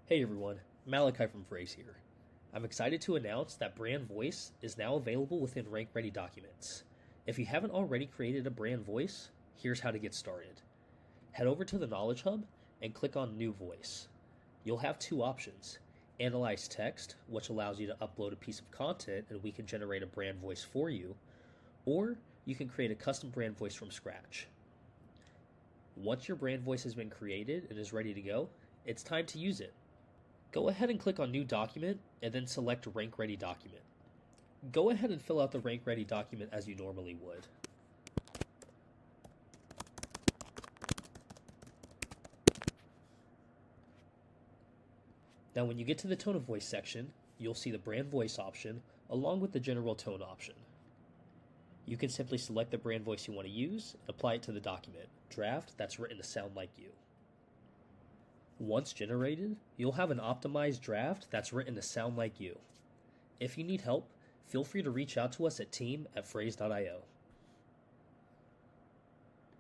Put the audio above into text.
Hey everyone, Malachi from Frase here. I'm excited to announce that Brand Voice is now available within Rank Ready documents. If you haven't already created a brand voice, here's how to get started. Head over to the Knowledge Hub and click on New Voice. You'll have two options: Analyze Text, which allows you to upload a piece of content and we can generate a brand voice for you, or you can create a custom brand voice from scratch. Once your brand voice has been created and is ready to go, it's time to use it. Go ahead and click on New Document and then select Rank Ready Document. Go ahead and fill out the Rank Ready document as you normally would. Now when you get to the tone of voice section, you'll see the brand voice option along with the general tone option. You can simply select the brand voice you want to use and apply it to the document, draft that's written to sound like you. Once generated, you'll have an optimized draft that's written to sound like you. If you need help, feel free to reach out to us at team@frase.io.